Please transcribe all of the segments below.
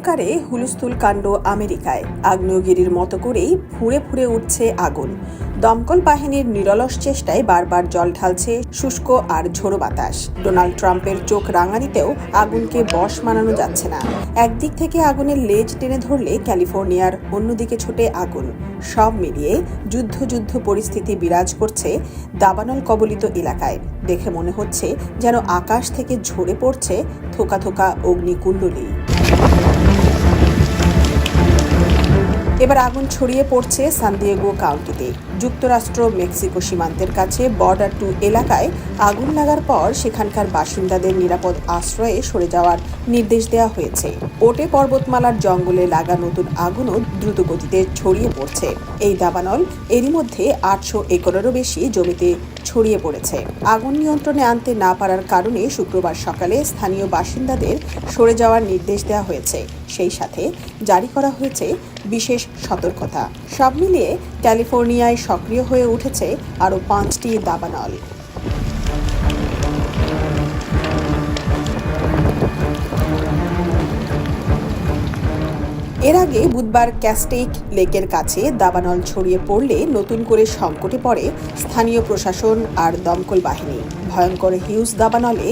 আকারে হুলস্থুল কাণ্ড আমেরিকায়। আগ্নেয়গিরির মতো করেই ফুঁড়ে ফুঁড়ে উঠছে আগুন। দমকল বাহিনীর নিরলস চেষ্টায় বারবার জল ঢালছে শুষ্ক আর ঝোড়ো বাতাস। ডোনাল্ড ট্রাম্পের চোখ রাঙানিতেও আগুনকে বশ মানানো যাচ্ছে না। একদিক থেকে আগুনের লেজ টেনে ধরলে ক্যালিফোর্নিয়ার অন্যদিকে ছোটে আগুন। সব মিলিয়ে যুদ্ধ পরিস্থিতি বিরাজ করছে দাবানল কবলিত এলাকায়। দেখে মনে হচ্ছে যেন আকাশ থেকে ঝরে পড়ছে থোকা থোকা অগ্নিকুণ্ডলী। এবার আগুন ছড়িয়ে পড়ছে সান দিয়েগো কাউন্টিতে। যুক্তরাষ্ট্র মেক্সিকো সীমান্তের কাছে বর্ডার 2 এলাকায় আগুন লাগার পর সেখানকার বাসিন্দাদের নিরাপদ আশ্রয়ে সরে যাওয়ার নির্দেশ দেওয়া হয়েছে। ওটে পর্বতমালার জঙ্গলে লাগা নতুন আগুনও দ্রুত গতিতে ছড়িয়ে পড়ছে। এই দাবানল এরই মধ্যে 800 একরেরও বেশি জমিতে ছড়িয়ে পড়েছে। আগুন নিয়ন্ত্রণে আনতে না পারার কারণে শুক্রবার সকালে স্থানীয় বাসিন্দাদের সরে যাওয়ার নির্দেশ দেওয়া হয়েছে। সেই সাথে জারি করা হয়েছে বিশেষ সতর্কতা। সব মিলিয়ে ক্যালিফোর্নিয়ায় সক্রিয় হয়ে উঠেছে আরও 5টি দাবানল। এর আগে বুধবার ক্যাস্টেইক লেকের কাছে দাবানল ছড়িয়ে পড়লে নতুন করে সংকটে পড়ে স্থানীয় প্রশাসন আর দমকল বাহিনী। ভয়ঙ্কর হিউজ দাবানলে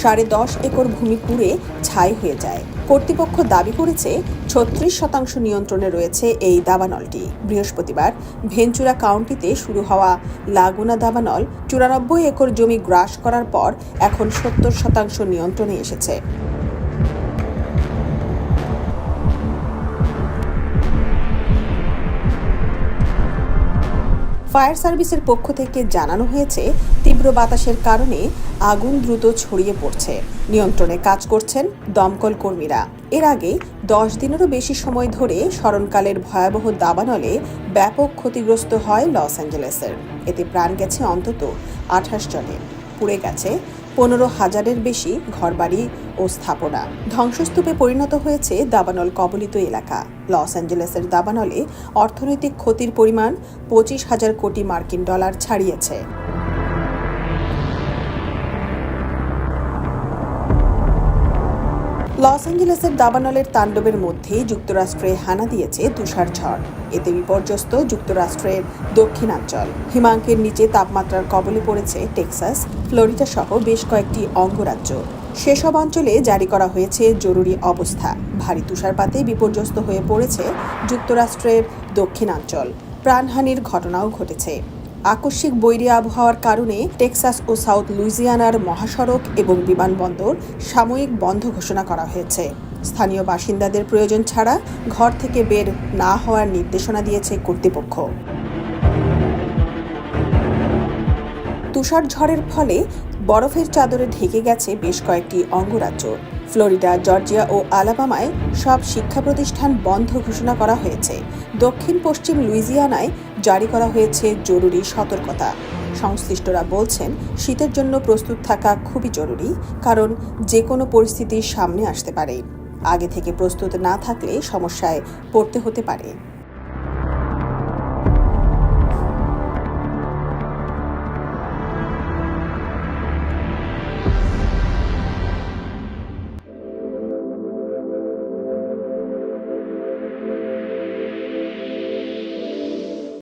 10.5 একর ভূমি পুড়ে ছাই হয়ে যায়। কর্তৃপক্ষ দাবি করেছে 36% নিয়ন্ত্রণে রয়েছে এই দাবানলটি। বৃহস্পতিবার ভেঞ্চুরা কাউন্টিতে শুরু হওয়া লাগুনা দাবানল 94 একর জমি গ্রাস করার পর এখন 70% নিয়ন্ত্রণে এসেছে। ফায়ার সার্ভিসের পক্ষ থেকে জানানো হয়েছে তীব্র বাতাসের কারণে আগুন দ্রুত ছড়িয়ে পড়ছে। নিয়ন্ত্রণে কাজ করছেন দমকল কর্মীরা। এর আগে 10 দিনেরও বেশি সময় ধরে স্মরণকালের ভয়াবহ দাবানলে ব্যাপক ক্ষতিগ্রস্ত হয় লস অ্যাঞ্জেলেসের। এতে প্রাণ গেছে অন্তত 28 জনের। পুড়ে গেছে 15,000-এর বেশি ঘরবাড়ি ও স্থাপনা। ধ্বংসস্তূপে পরিণত হয়েছে দাবানল কবলিত এলাকা। লস অ্যাঞ্জেলেসের দাবানলে অর্থনৈতিক ক্ষতির পরিমাণ 25,000 কোটি মার্কিন ডলার ছাড়িয়েছে। লস অ্যাঞ্জেলেসের দাবানলের তাণ্ডবের মধ্যেই যুক্তরাষ্ট্রে হানা দিয়েছে তুষার ঝড়। এতে বিপর্যস্ত যুক্তরাষ্ট্রের দক্ষিণাঞ্চল। হিমাঙ্কের নিচে তাপমাত্রার কবলে পড়েছে টেক্সাস, ফ্লোরিডা সহ বেশ কয়েকটি অঙ্গরাজ্য। সেসব অঞ্চলে জারি করা হয়েছে জরুরি অবস্থা। ভারী তুষারপাতে বিপর্যস্ত হয়ে পড়েছে যুক্তরাষ্ট্রের দক্ষিণাঞ্চল। প্রাণহানির ঘটনাও ঘটেছে। আকস্মিক বৈরী আবহাওয়ার কারণে টেক্সাস ও সাউথ লুইজিয়ানার মহাসড়ক এবং বিমানবন্দর সাময়িক বন্ধ ঘোষণা করা হয়েছে। স্থানীয় বাসিন্দাদের প্রয়োজন ছাড়া ঘর থেকে বের না হওয়ার নির্দেশনা দিয়েছে কর্তৃপক্ষ। তুষার ঝড়ের ফলে বরফের চাদরে ঢেকে গেছে বেশ কয়েকটি অঙ্গরাজ্য। ফ্লোরিডা, জর্জিয়া ও আলাবামায় সব শিক্ষা প্রতিষ্ঠান বন্ধ ঘোষণা করা হয়েছে। দক্ষিণ পশ্চিম লুইজিয়ানায় জারি করা হয়েছে জরুরি সতর্কতা। সংশ্লিষ্টরা বলছেন শীতের জন্য প্রস্তুত থাকা খুবই জরুরি, কারণ যে কোনো পরিস্থিতির সামনে আসতে পারে। আগে থেকে প্রস্তুত না থাকলে সমস্যায় পড়তে হতে পারে।